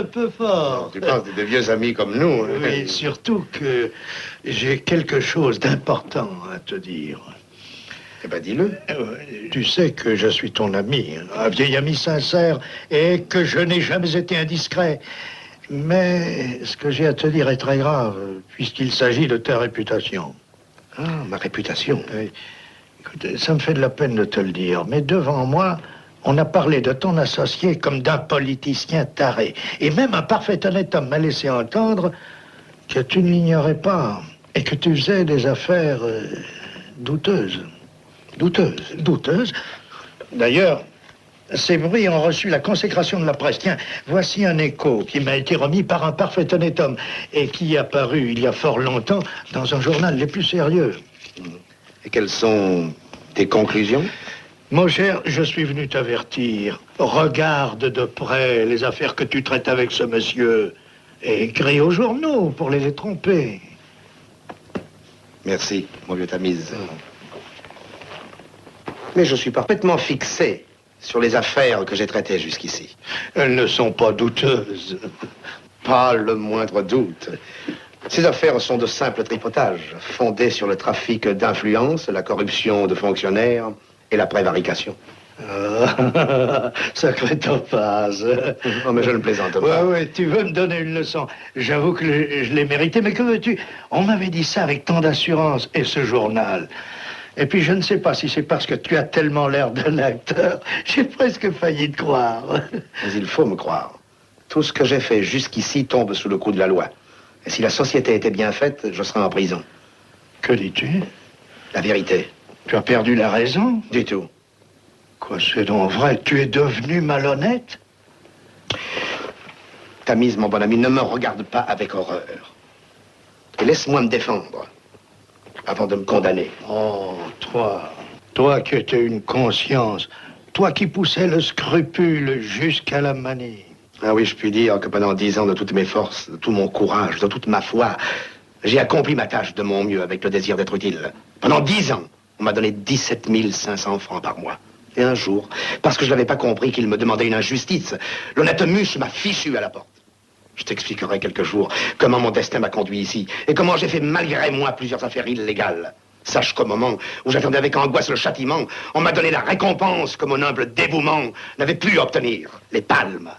un peu fort. Tu penses des vieux amis comme nous. Oui, surtout que j'ai quelque chose d'important à te dire. Eh ben, dis-le. Tu sais que je suis ton ami, un vieil ami sincère, et que je n'ai jamais été indiscret. Mais ce que j'ai à te dire est très grave, puisqu'il s'agit de ta réputation. Ah, ma réputation. Écoute, ça me fait de la peine de te le dire, mais devant moi, on a parlé de ton associé comme d'un politicien taré. Et même un parfait honnête homme m'a laissé entendre que tu ne l'ignorais pas et que tu faisais des affaires douteuses. Douteuses. D'ailleurs, ces bruits ont reçu la consécration de la presse. Tiens, voici un écho qui m'a été remis par un parfait honnête homme et qui est apparu il y a fort longtemps dans un journal les plus sérieux. Et quelles sont tes conclusions? Mon cher, je suis venu t'avertir. Regarde de près les affaires que tu traites avec ce monsieur et écris aux journaux pour les tromper. Merci, mon vieux Tamise. Mais je suis parfaitement fixé sur les affaires que j'ai traitées jusqu'ici. Elles ne sont pas douteuses. Pas le moindre doute. Ces affaires sont de simples tripotages, fondés sur le trafic d'influence, la corruption de fonctionnaires et la prévarication. Sacré topaz. Oh, mais je ne plaisante pas. Ouais, tu veux me donner une leçon. J'avoue que je l'ai mérité, mais que veux-tu? On m'avait dit ça avec tant d'assurance, et ce journal. Et puis, je ne sais pas si c'est parce que tu as tellement l'air d'un acteur. J'ai presque failli te croire. Mais il faut me croire. Tout ce que j'ai fait jusqu'ici tombe sous le coup de la loi. Et si la société était bien faite, je serais en prison. Que dis-tu? La vérité. Tu as perdu la raison? Du tout. Quoi, c'est donc vrai? Tu es devenu malhonnête? Tamise, mon bon ami, ne me regarde pas avec horreur. Et laisse-moi me défendre avant de me condamner. Oh, toi qui étais une conscience, toi qui poussais le scrupule jusqu'à la manie. Ah oui, je puis dire que pendant 10 ans, de toutes mes forces, de tout mon courage, de toute ma foi, j'ai accompli ma tâche de mon mieux avec le désir d'être utile. Pendant 10 ans, on m'a donné 17 500 francs par mois. Et un jour, parce que je n'avais pas compris qu'il me demandait une injustice, l'honnête Muche m'a fichu à la porte. Je t'expliquerai quelques jours comment mon destin m'a conduit ici et comment j'ai fait malgré moi plusieurs affaires illégales. Sache qu'au moment où j'attendais avec angoisse le châtiment, on m'a donné la récompense que mon humble dévouement n'avait pu obtenir. Les palmes.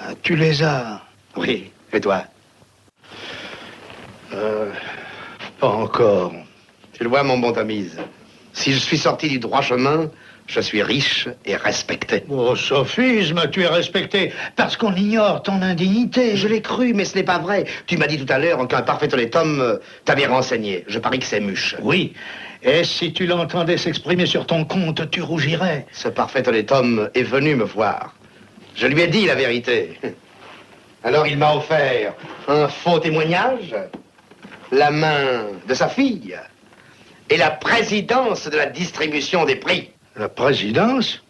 Ah, tu les as? Oui, et toi? Pas encore. Tu le vois, mon bon Tamise. Si je suis sorti du droit chemin, je suis riche et respecté. Oh, sophisme, tu es respecté parce qu'on ignore ton indignité. Je l'ai cru, mais ce n'est pas vrai. Tu m'as dit tout à l'heure qu'un parfait honnête homme t'avait renseigné. Je parie que c'est Muche. Oui, et si tu l'entendais s'exprimer sur ton compte, tu rougirais. Ce parfait honnête homme est venu me voir. Je lui ai dit la vérité. Alors il m'a offert un faux témoignage, la main de sa fille et la présidence de la distribution des prix. La présidence?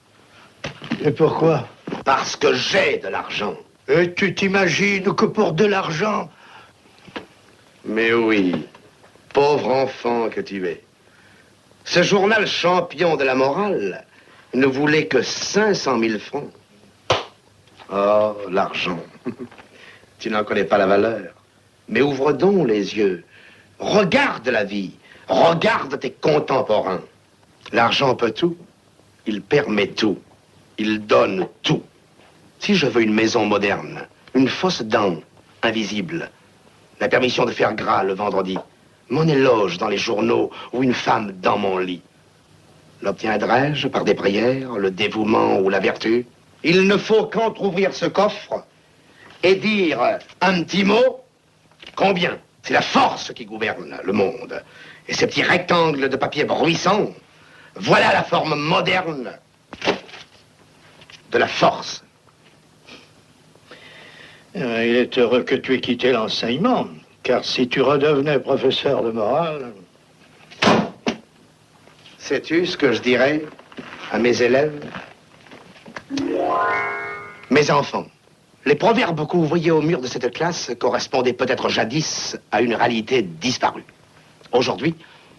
Et pourquoi? Parce que j'ai de l'argent. Et tu t'imagines que pour de l'argent? Mais oui, pauvre enfant que tu es. Ce journal champion de la morale ne voulait que 500 000 francs. Oh, l'argent. Tu n'en connais pas la valeur. Mais ouvre donc les yeux. Regarde la vie. Regarde tes contemporains. L'argent peut tout. Il permet tout. Il donne tout. Si je veux une maison moderne, une fosse dent invisible, la permission de faire gras le vendredi, mon éloge dans les journaux ou une femme dans mon lit, l'obtiendrai-je par des prières, le dévouement ou la vertu? Il ne faut qu'entrouvrir ce coffre et dire un petit mot. Combien? C'est la force qui gouverne le monde. Et ces petits rectangles de papier bruissant, voilà la forme moderne de la force. Il est heureux que tu aies quitté l'enseignement, car si tu redevenais professeur de morale... Sais-tu ce que je dirais à mes élèves? Mes enfants, les proverbes que vous voyez au mur de cette classe correspondaient peut-être jadis à une réalité disparue. Aujourd'hui,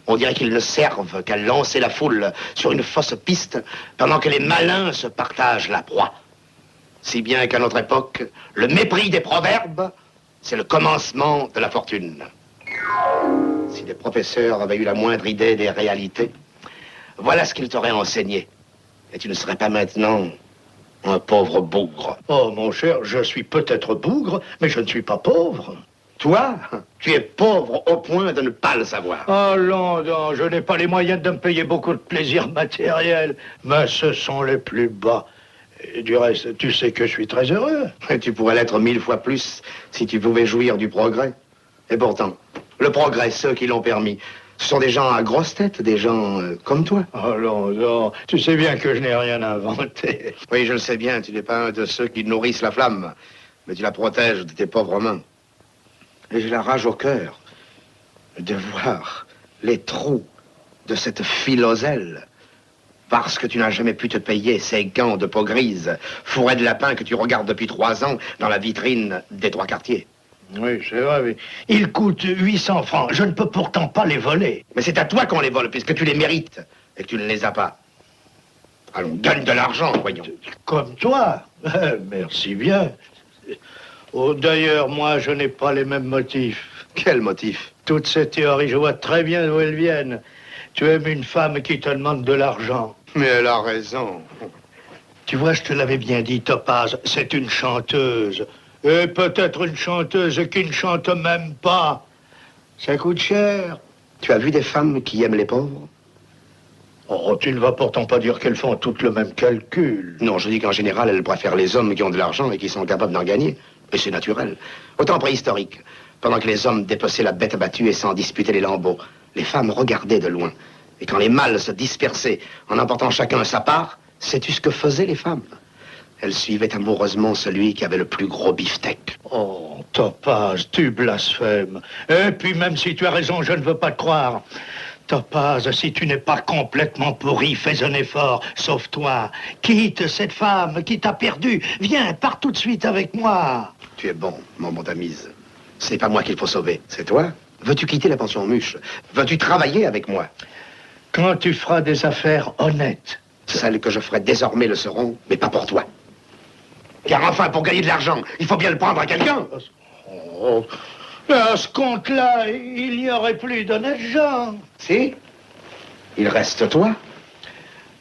on dirait qu'ils ne servent qu'à lancer la foule sur une fausse piste pendant que les malins se partagent la proie. Si bien qu'à notre époque, le mépris des proverbes, c'est le commencement de la fortune. Si les professeurs avaient eu la moindre idée des réalités, voilà ce qu'ils t'auraient enseigné. Et tu ne serais pas maintenant un pauvre bougre. Oh, mon cher, je suis peut-être bougre, mais je ne suis pas pauvre. Toi, tu es pauvre au point de ne pas le savoir. Oh, non, non, je n'ai pas les moyens de me payer beaucoup de plaisirs matériels, mais ce sont les plus bas. Et du reste, tu sais que je suis très heureux. Et tu pourrais l'être 1000 fois plus si tu pouvais jouir du progrès. Et pourtant, le progrès, ceux qui l'ont permis, ce sont des gens à grosse tête, des gens comme toi. Oh, non, non, tu sais bien que je n'ai rien inventé. Oui, je le sais bien, tu n'es pas un de ceux qui nourrissent la flamme, mais tu la protèges de tes pauvres mains. Et j'ai la rage au cœur de voir les trous de cette philoselle. Parce que tu n'as jamais pu te payer ces gants de peau grise, fourrés de lapin que tu regardes depuis 3 ans dans la vitrine des 3 quartiers. Oui, c'est vrai, mais ils coûtent 800 francs. Je ne peux pourtant pas les voler. Mais c'est à toi qu'on les vole, puisque tu les mérites et que tu ne les as pas. Allons, gagne de l'argent, voyons. Comme toi. Merci bien. Oh, d'ailleurs, moi, je n'ai pas les mêmes motifs. Quel motif? Toutes ces théories, je vois très bien d'où elles viennent. Tu aimes une femme qui te demande de l'argent. Mais elle a raison. Tu vois, je te l'avais bien dit, Topaz, c'est une chanteuse. Et peut-être une chanteuse qui ne chante même pas. Ça coûte cher. Tu as vu des femmes qui aiment les pauvres? Oh, tu ne vas pourtant pas dire qu'elles font toutes le même calcul. Non, je dis qu'en général, elles préfèrent les hommes qui ont de l'argent et qui sont capables d'en gagner. Et c'est naturel. Au temps préhistorique, pendant que les hommes dépeçaient la bête abattue et s'en disputaient les lambeaux, les femmes regardaient de loin. Et quand les mâles se dispersaient en emportant chacun sa part, sais-tu ce que faisaient les femmes? Elles suivaient amoureusement celui qui avait le plus gros beefsteak. Oh, Topaz, tu blasphèmes. Et puis même si tu as raison, je ne veux pas te croire. Topaz, si tu n'es pas complètement pourri, fais un effort, sauve-toi. Quitte cette femme qui t'a perdu. Viens, pars tout de suite avec moi. Tu es bon, mon bon Tamise. Ce n'est pas moi qu'il faut sauver, c'est toi. Veux-tu quitter la pension Muche? Veux-tu travailler avec moi? Quand tu feras des affaires honnêtes. Celles que je ferai désormais le seront, mais pas pour toi. Car enfin, pour gagner de l'argent, il faut bien le prendre à quelqu'un. Oh, à ce compte-là, il n'y aurait plus d'honnêtes gens. Si? Il reste toi.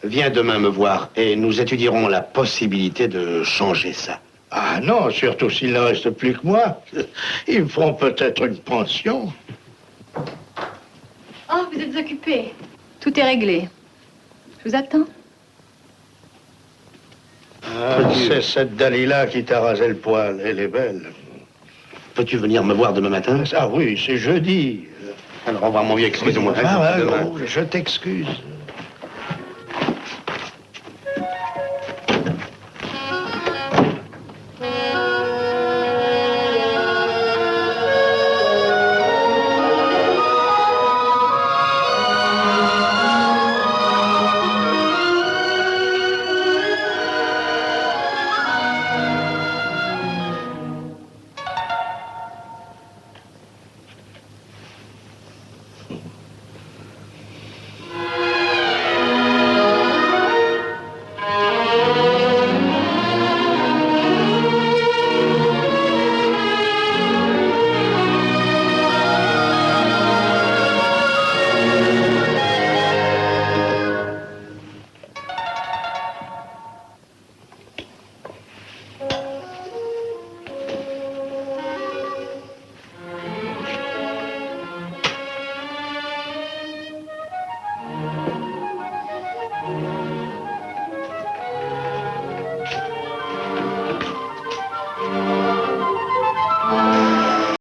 Viens demain me voir et nous étudierons la possibilité de changer ça. Ah non, surtout s'il ne reste plus que moi. Ils me feront peut-être une pension. Oh, vous êtes occupé. Tout est réglé. Je vous attends. Ah, c'est cette Dalila qui t'a rasé le poil. Elle est belle. Peux-tu venir me voir demain matin? Ah oui, c'est jeudi. Alors, au revoir, mon vieux, excuse-moi. Ah, Demain. je t'excuse.